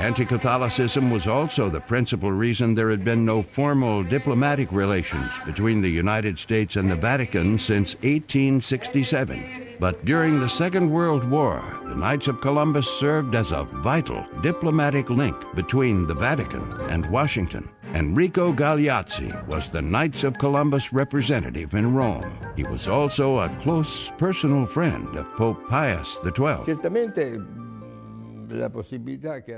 Anti-Catholicism was also the principal reason there had been no formal diplomatic relations between the United States and the Vatican since 1867. But during the Second World War, the Knights of Columbus served as a vital diplomatic link between the Vatican and Washington. Enrico Galeazzi was the Knights of Columbus representative in Rome. He was also a close personal friend of Pope Pius XII.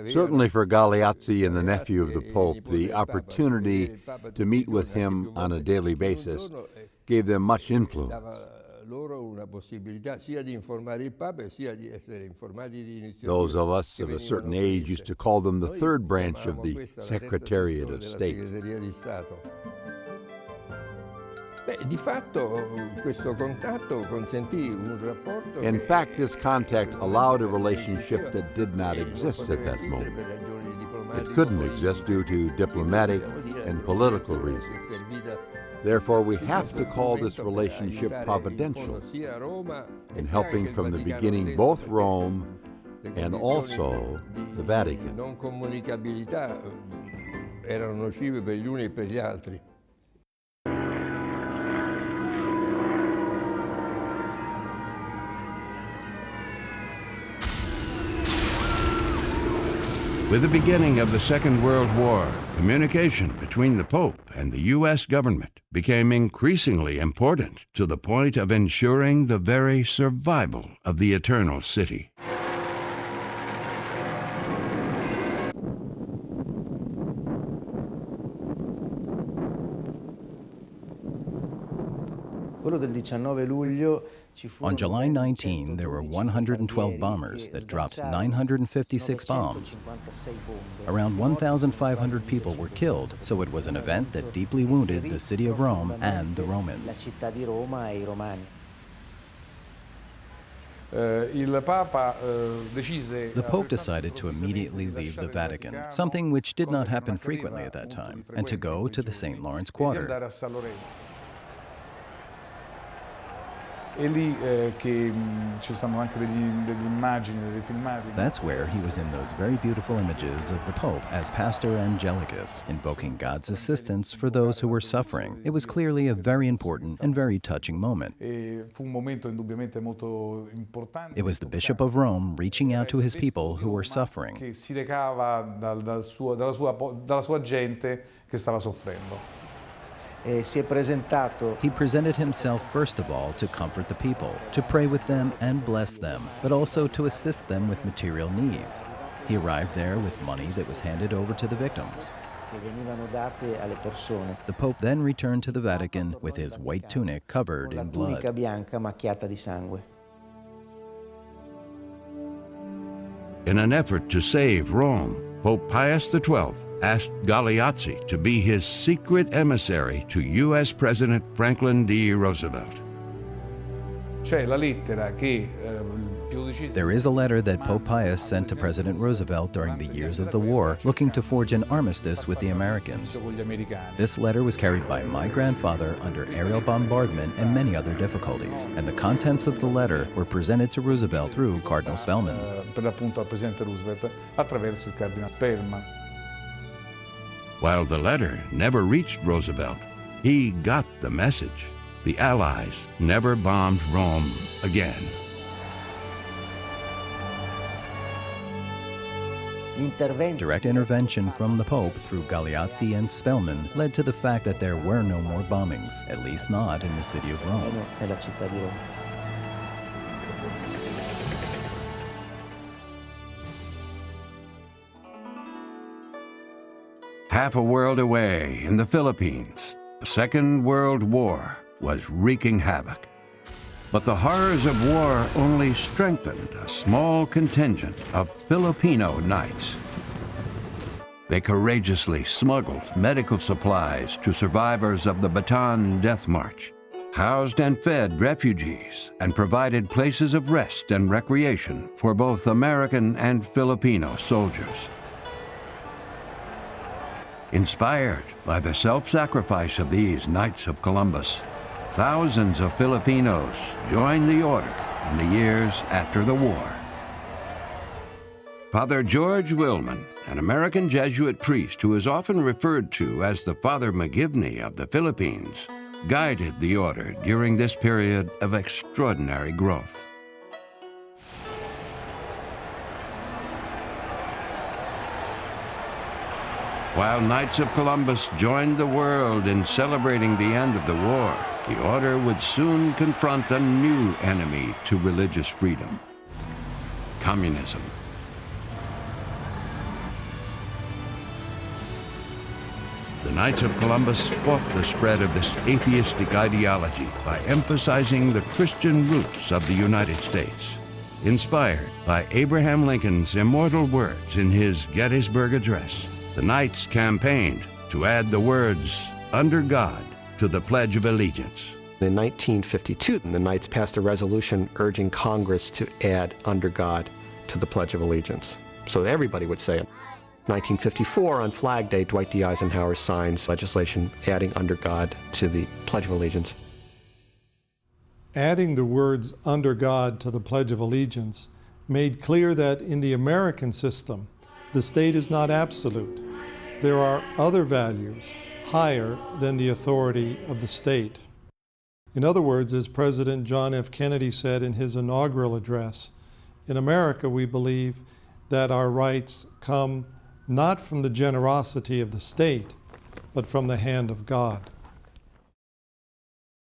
Certainly for Galeazzi and the nephew of the Pope, the opportunity to meet with him on a daily basis gave them much influence. Those of us of a certain age used to call them the third branch of the Secretariat of State. In fact, this contact allowed a relationship that did not exist at that moment. It couldn't exist due to diplomatic and political reasons. Therefore, we have to call this relationship providential in helping from the beginning both Rome and also the Vatican. With the beginning of the Second World War, communication between the Pope and the U.S. government became increasingly important to the point of ensuring the very survival of the Eternal City. On July 19, there were 112 bombers that dropped 956 bombs. Around 1,500 people were killed, so it was an event that deeply wounded the city of Rome and the Romans. The Pope decided to immediately leave the Vatican, something which did not happen frequently at that time, and to go to the St. Lawrence Quarter. That's where he was in those very beautiful images of the Pope as Pastor Angelicus, invoking God's assistance for those who were suffering. It was clearly a very important and very touching moment. It was the Bishop of Rome reaching out to his people who were suffering. He presented himself first of all to comfort the people, to pray with them and bless them, but also to assist them with material needs. He arrived there with money that was handed over to the victims. The Pope then returned to the Vatican with his white tunic covered in blood. In an effort to save Rome, Pope Pius XII asked Galeazzi to be his secret emissary to U.S. President Franklin D. Roosevelt. There is a letter that Pope Pius sent to President Roosevelt during the years of the war, looking to forge an armistice with the Americans. This letter was carried by my grandfather under aerial bombardment and many other difficulties, and the contents of the letter were presented to Roosevelt through Cardinal Spellman. While the letter never reached Roosevelt, he got the message. The Allies never bombed Rome again. Direct intervention from the Pope through Galeazzi and Spellman led to the fact that there were no more bombings, at least not in the city of Rome. Half a world away in the Philippines, the Second World War was wreaking havoc. But the horrors of war only strengthened a small contingent of Filipino Knights. They courageously smuggled medical supplies to survivors of the Bataan Death March, housed and fed refugees, and provided places of rest and recreation for both American and Filipino soldiers. Inspired by the self-sacrifice of these Knights of Columbus, thousands of Filipinos joined the order in the years after the war. Father George Willman, an American Jesuit priest who is often referred to as the Father McGivney of the Philippines, guided the order during this period of extraordinary growth. While Knights of Columbus joined the world in celebrating the end of the war, the order would soon confront a new enemy to religious freedom: communism. The Knights of Columbus fought the spread of this atheistic ideology by emphasizing the Christian roots of the United States. Inspired by Abraham Lincoln's immortal words in his Gettysburg Address, the Knights campaigned to add the words, "under God," to the Pledge of Allegiance. In 1952, the Knights passed a resolution urging Congress to add "under God" to the Pledge of Allegiance, so that everybody would say it. 1954, on Flag Day, Dwight D. Eisenhower signs legislation adding "under God" to the Pledge of Allegiance. Adding the words "under God" to the Pledge of Allegiance made clear that in the American system, the state is not absolute. There are other values higher than the authority of the state. In other words, as President John F. Kennedy said in his inaugural address, in America we believe that our rights come not from the generosity of the state, but from the hand of God.